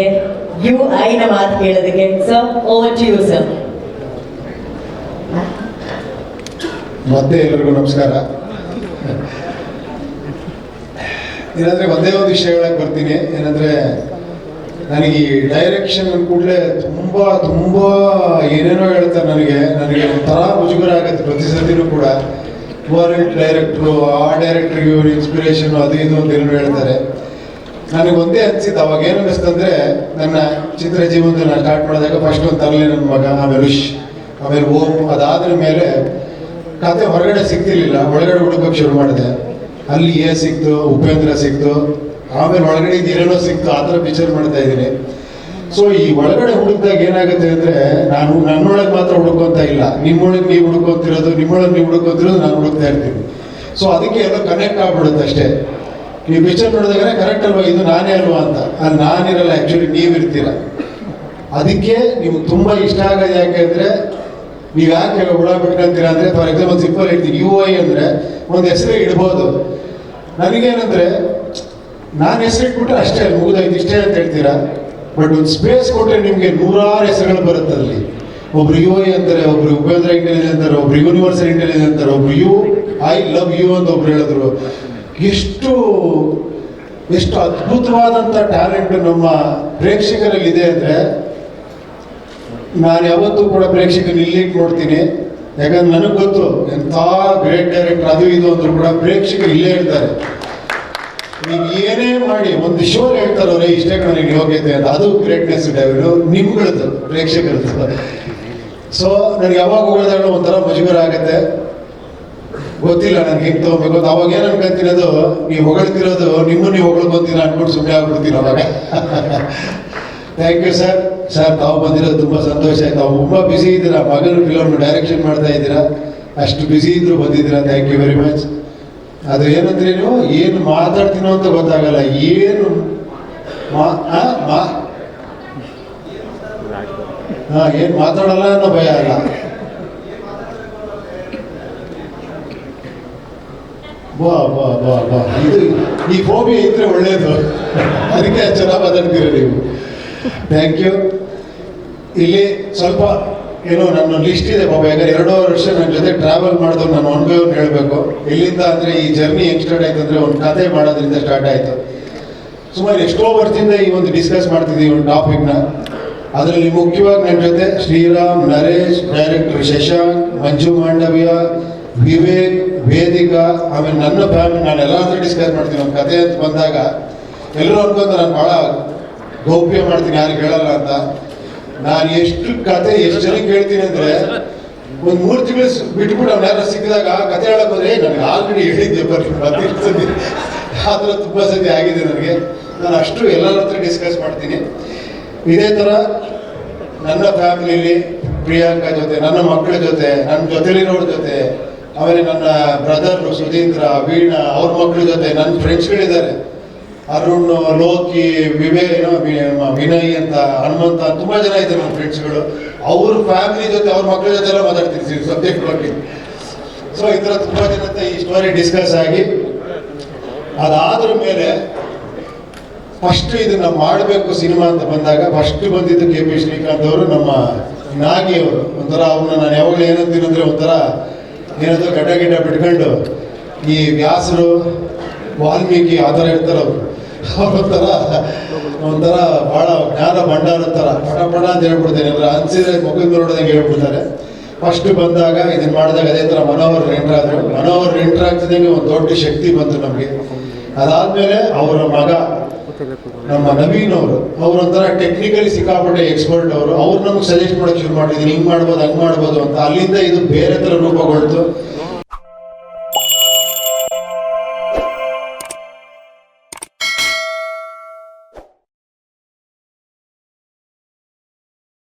ಮಾಡೋದಕ್ಕೆ, ಐನ ಮಾತು ಕೇಳೋದಕ್ಕೆ. Sir, over to you sir. ಮತ್ತೆ ಎಲ್ಲರಿಗೂ ನಮಸ್ಕಾರ. ಏನಂದರೆ ಒಂದೇ ಒಂದು ವಿಷಯ ಹೇಳಕ್ಕೆ ಬರ್ತೀನಿ. ಏನಂದರೆ ನನಗೆ ಈ ಡೈರೆಕ್ಷನ್ ಕೂಡಲೇ ತುಂಬ ತುಂಬ ಏನೇನೋ ಹೇಳ್ತಾರೆ. ನನಗೆ ಒಂಥರ ಮುಜುಗರ ಆಗುತ್ತೆ ಪ್ರತಿ ಸತಿನೂ ಕೂಡ. ವಾರೆಂಟ್ ಡೈರೆಕ್ಟ್ರು, ಆ ಡೈರೆಕ್ಟ್ರಿಗೆ ಇವರು ಇನ್ಸ್ಪಿರೇಷನು ಅದು ಇದು ಅಂತ ಏನೋ ಹೇಳ್ತಾರೆ. ನನಗೆ ಒಂದೇ ಅನಿಸಿತ್ತು ಅವಾಗ. ಏನು ಅನ್ನಿಸ್ತಂದರೆ, ನನ್ನ ಚಿತ್ರ ಜೀವನದಲ್ಲಿ ನಾನು ಸ್ಟಾರ್ಟ್ ಮಾಡಿದಾಗ ಫಸ್ಟ್ ಒಂದು ತರಲೆ ನನ್ನ ಮಗ, ಆಮೇಲೆ ವಿಶ್, ಆಮೇಲೆ ಓಂ. ಅದಾದ್ರ ಮೇಲೆ ಕತೆ ಹೊರಗಡೆ ಸಿಗ್ತಿರ್ಲಿಲ್ಲ, ಒಳಗಡೆ ಹುಡುಕಕ್ಕೆ ಶುರು ಮಾಡಿದೆ. ಅಲ್ಲಿ ಸಿಕ್ತು, ಉಪೇಂದ್ರ ಸಿಕ್ತು, ಆಮೇಲೆ ಒಳಗಡೆ ಏನೇನೋ ಸಿಕ್ತು. ಆ ಥರ ಪಿಕ್ಚರ್ ಮಾಡ್ತಾ ಇದ್ದೀನಿ. ಸೊ ಈ ಒಳಗಡೆ ಹುಡುಕಿದಾಗ ಏನಾಗುತ್ತೆ ಅಂದರೆ, ನಾನು ನನ್ನೊಳಗೆ ಮಾತ್ರ ಹುಡುಕೋಂತ ಇಲ್ಲ, ನಿಮ್ಮೊಳಗೆ ನೀವು ಹುಡುಕೋತಿರೋದು, ನಿಮ್ಮೊಳಗೆ ನೀವು ಹುಡುಕೋತಿರೋದು ನಾನು ಹುಡುಕ್ತಾ ಇರ್ತೀನಿ. ಸೊ ಅದಕ್ಕೆ ಎಲ್ಲ ಕನೆಕ್ಟ್ ಆಗ್ಬಿಡುತ್ತೆ ಅಷ್ಟೇ. ನೀವು ಪಿಕ್ಚರ್ ನೋಡಿದಾಗ ಕರೆಕ್ಟ್ ಅಲ್ವಾ, ಇದು ನಾನೇ ಅಲ್ವಾ ಅಂತ. ಅಲ್ಲಿ ನಾನಿರಲ್ಲ, ಆ್ಯಕ್ಚುಲಿ ನೀವಿರ್ತೀರ. ಅದಕ್ಕೆ ನಿಮ್ಗೆ ತುಂಬ ಇಷ್ಟ ಆಗೋದು ಯಾಕೆ ಅಂದರೆ, ನೀವು ಯಾಕೆ ಹುಳ ಬಿಟ್ಕೊಂತೀರ ಅಂದರೆ, ಫಾರ್ ಎಕ್ಸಾಂಪಲ್ ಸಿಂಪಲ್ ಹೇಳ್ತೀನಿ, UI ಅಂದರೆ ಒಂದು ಹೆಸರು ಇಡ್ಬೋದು. ನನಗೇನಂದರೆ, ನಾನು ಹೆಸರಿಟ್ಬಿಟ್ರೆ ಅಷ್ಟೇ ಮುಗಿದೋಯ್ತು ಇಷ್ಟೇ ಅಂತ ಹೇಳ್ತೀರಾ. ಬಟ್ ಒಂದು ಸ್ಪೇಸ್ ಕೊಟ್ಟರೆ ನಿಮಗೆ ನೂರಾರು ಹೆಸರುಗಳು ಬರುತ್ತೆ ಅಲ್ಲಿ. ಒಬ್ರು UI ಅಂತಾರೆ, ಒಬ್ರು ಉಪೇಂದ್ರ ಇಂಟೆಲಿಜೆನ್ಸ್ ಅಂತಾರೆ, ಒಬ್ರು ಯೂನಿವರ್ಸಲ್ ಇಂಟೆಲಿಜೆನ್ಸ್ ಅಂತಾರೆ, ಒಬ್ರು ಐ ಲವ್ ಯು ಅಂತ ಒಬ್ರು ಹೇಳಿದ್ರು. ಎಷ್ಟು ಅದ್ಭುತವಾದಂಥ ಟ್ಯಾಲೆಂಟ್ ನಮ್ಮ ಪ್ರೇಕ್ಷಕರಲ್ಲಿ ಇದೆ ಅಂದರೆ, ನಾನು ಯಾವತ್ತೂ ಕೂಡ ಪ್ರೇಕ್ಷಕನ ಇಲ್ಲಿ ನೋಡ್ತೀನಿ. ಯಾಕಂದ್ರೆ ನನಗೆ ಗೊತ್ತು, ಎಂಥ ಗ್ರೇಟ್ ಡೈರೆಕ್ಟರ್ ಅದು ಇದು ಅಂದ್ರೂ ಕೂಡ ಪ್ರೇಕ್ಷಕರು ಇಲ್ಲೇ ಇರ್ತಾರೆ. ನೀವು ಏನೇ ಮಾಡಿ ಒಂದು ಶೋ ಹೇಳ್ತಾರೆ ಅವರೇ, ಇಷ್ಟೇ ನನಗೆ ಯೋಗ್ಯತೆ ಅಂತ. ಅದು ಗ್ರೇಟ್ನೆಸ್ ನಿಮ್ಗಳದ್ದು, ಪ್ರೇಕ್ಷಕರದ್ದು. ಸೊ ನನಗೆ ಯಾವಾಗ ಹೋಗೋದಾಗ ಒಂಥರ ಮುಜುಗರ ಆಗುತ್ತೆ. ಗೊತ್ತಿಲ್ಲ ನನಗೆ ಹೆಂಗೆ ತೊಗೋಬೇಕು ಅಂತ. ಅವಾಗ ಏನು ಅನ್ಕೊಂತಿರೋದು, ನೀವು ಹೊಗಳ್ತಿರೋದು ನಿಮ್ಮನ್ನು ನೀವು ಹೊಗಳ್ಕೊಂತೀರ ಅನ್ಕೊಂಡು ಸುಮ್ಮನೆ ಆಗ್ಬಿಡ್ತೀನಿ ಅವಾಗ. Thank you sir. ತಾವು ಬಂದಿರೋದು ತುಂಬ ಸಂತೋಷ ಆಯ್ತು. ತಾವು ತುಂಬ ಬ್ಯುಸಿ ಇದ್ದೀರಾ, ಮಗನ ಫಿಲಮ್ ಡೈರೆಕ್ಷನ್ ಮಾಡ್ತಾ ಇದ್ದೀರಾ, ಅಷ್ಟು ಬ್ಯುಸಿ ಇದ್ರು ಬಂದಿದ್ದೀರಾ. Thank you very much. ಅದು ಏನಂದ್ರೆ, ನೀವು ಏನು ಮಾತಾಡ್ತೀನೋ ಅಂತ ಗೊತ್ತಾಗಲ್ಲ, ಏನು ಏನು ಮಾತಾಡಲ್ಲ ಅನ್ನೋ ಭಯ ಅಲ್ಲ. ಬಾ ಬಾ ಬಾ ಬಾ ಇದು ಈ ಫೋಬಿಯಾ ಇದ್ರೆ ಒಳ್ಳೇದು. ಅದಕ್ಕೆ ಚೆನ್ನಾಗಿ ಮಾತಾಡ್ತೀರ ನೀವು. Thank you. ಇಲ್ಲಿ ಸ್ವಲ್ಪ ಏನೋ ನನ್ನ ಲಿಸ್ಟ್ ಇದೆ ಪಾಪ. ಯಾಕಂದ್ರೆ 2.5 ವರ್ಷ ನನ್ನ ಜೊತೆ ಟ್ರಾವೆಲ್ ಮಾಡಿದ್ರು, ನಾನು ಅನುಭವವನ್ನು ಹೇಳಬೇಕು. ಎಲ್ಲಿಂದ ಅಂದರೆ, ಈ ಜರ್ನಿ ಹೆಂಗೆ ಸ್ಟಾರ್ಟ್ ಆಯ್ತು ಅಂದರೆ, ಒಂದು ಕತೆ ಮಾಡೋದ್ರಿಂದ ಸ್ಟಾರ್ಟ್ ಆಯಿತು. ಸುಮಾರು ಎಷ್ಟೋ ವರ್ಷದಿಂದ ಈ ಒಂದು ಡಿಸ್ಕಸ್ ಮಾಡ್ತಿದ್ದೀವಿ ಒಂದು ಟಾಪಿಕ್ನ. ಅದರಲ್ಲಿ ಮುಖ್ಯವಾಗಿ ನನ್ನ ಜೊತೆ ಶ್ರೀರಾಮ್, ನರೇಶ್, ಡೈರೆಕ್ಟರ್ ಶಶಾಂಕ್, ಮಂಜು ಮಾಂಡವ್ಯ, ವಿವೇಕ್, ವೇದಿಕಾ, ಆಮೇಲೆ ನನ್ನ ಫ್ಯಾಮಿಲಿ, ನಾನು ಎಲ್ಲ ಹತ್ರ ಡಿಸ್ಕಸ್ ಮಾಡ್ತೀನಿ. ಒಂದು ಕತೆ ಅಂತ ಬಂದಾಗ ಎಲ್ಲರೂ ಅನ್ಕೊಂಡು ನಾನು ಭಾಳ ಗೌಪ್ಯ ಮಾಡ್ತೀನಿ, ಯಾರಿಗೆ ಹೇಳಲ್ಲ ಅಂತ. ನಾನು ಎಷ್ಟು ಕತೆ ಎಷ್ಟು ಜನಕ್ಕೆ ಹೇಳ್ತೀನಿ ಅಂದರೆ, ಒಂದು 3 ತಿಂಗಳು ಬಿಟ್ಬಿಟ್ಟು ಅವ್ನು ಯಾರು ಸಿಕ್ಕಿದಾಗ ಕತೆ ಹೇಳಕ್ಕೆ ಹೋದ್ರೆ, ನನಗೆ ಆಲ್ರೆಡಿ ಹೇಳಿದ್ದೆ ಬರ್ತೀನಿ. ಆ ಥರ ತುಂಬ ಸತಿ ಆಗಿದೆ ನನಗೆ. ನಾನು ಅಷ್ಟು ಎಲ್ಲರ ಹತ್ರ ಡಿಸ್ಕಸ್ ಮಾಡ್ತೀನಿ. ಇದೇ ಥರ ನನ್ನ ಫ್ಯಾಮಿಲಿಯಲ್ಲಿ ಪ್ರಿಯಾಂಕಾ ಜೊತೆ, ನನ್ನ ಮಕ್ಕಳ ಜೊತೆ, ನನ್ನ ಜೊತೆಲಿರೋರ ಜೊತೆ, ಆಮೇಲೆ ನನ್ನ ಬ್ರದರ್ ಸುಧೀಂದ್ರ, ವೀಣಾ, ಅವ್ರ ಮಕ್ಕಳ ಜೊತೆ ನನ್ನ ಫ್ರೆಂಡ್ಸ್ಗಳಿದ್ದಾರೆ. ಅರುಣ್, ಲೋಕಿ, ವಿನಯ್ ಅಂತ, ಹನುಮಂತ, ತುಂಬ ಜನ ಇದ್ದಾರೆ ನನ್ನ ಫ್ರೆಂಡ್ಸ್ಗಳು. ಅವ್ರ ಫ್ಯಾಮಿಲಿ ಜೊತೆ, ಅವ್ರ ಮಕ್ಕಳ ಜೊತೆ ಎಲ್ಲ ಮಾತಾಡ್ತೀನಿ ಸಬ್ಜೆಕ್ಟ್ ಬಗ್ಗೆ. ಸೊ ಈ ಥರ ತುಂಬ ಜನ ಈ ಸ್ಟೋರಿ ಡಿಸ್ಕಸ್ ಆಗಿ, ಅದಾದ್ರ ಮೇಲೆ ಫಸ್ಟ್ ಇದನ್ನ ಮಾಡಬೇಕು ಸಿನಿಮಾ ಅಂತ ಬಂದಾಗ ಫಸ್ಟ್ ಬಂದಿದ್ದು KP ಶ್ರೀಕಾಂತ್ ಅವರು, ನಮ್ಮ ನಾಗಿ ಅವರು. ಒಂಥರ ಅವ್ರನ್ನ ನಾನು ಯಾವಾಗಲೂ ಏನಂತೀನಿ ಅಂದರೆ, ಒಂಥರ ಏನಾದರೂ ಗಡ್ಡ ಬಿಟ್ಕೊಂಡು ಈ ವ್ಯಾಸರು, ವಾಲ್ಮೀಕಿ ಆ ಥರ ಇರ್ತಾರೆ ಅವರು. ಒಂಥರ ಭಾಳ ಜ್ಞಾನ ಭಂಡಾರ ಥರ ಪಟ ಅಂತ ಹೇಳ್ಬಿಡ್ತೇನೆ. ಅಂದ್ರೆ ಅನ್ಸಿದ್ರೆ ಮುಖದ ನೋಡೋದಂಗೆ ಹೇಳ್ಬಿಡ್ತಾರೆ. ಫಸ್ಟ್ ಬಂದಾಗ ಇದನ್ನು ಮಾಡಿದಾಗ ಅದೇ ಥರ ಮನೋಹರ್ ಎಂಟ್ರ್ ಆದರು. ಮನೋಹರ್ ಎಂಟ್ರ್ ಆಗ್ತಿದ್ದಂಗೆ ಒಂದು ದೊಡ್ಡ ಶಕ್ತಿ ಬಂತು ನಮಗೆ. ಅದಾದಮೇಲೆ ಅವರ ಮಗ ನಮ್ಮ ನವೀನ್ ಅವರೊಂಥರ ಟೆಕ್ನಿಕಲಿ ಸಿಕ್ಕಾಪಟ್ಟೆ ಎಕ್ಸ್ಪರ್ಟ್ ಅವರು. ನಮಗೆ ಸಜೆಸ್ಟ್ ಮಾಡೋಕ್ಕೆ ಶುರು ಮಾಡಿದ್ದೀನಿ, ಹಿಂಗೆ ಮಾಡ್ಬೋದು, ಹಂಗೆ ಮಾಡ್ಬೋದು ಅಂತ. ಅಲ್ಲಿಂದ ಇದು ಬೇರೆ ಥರ ರೂಪುಗೊಳ್ತು.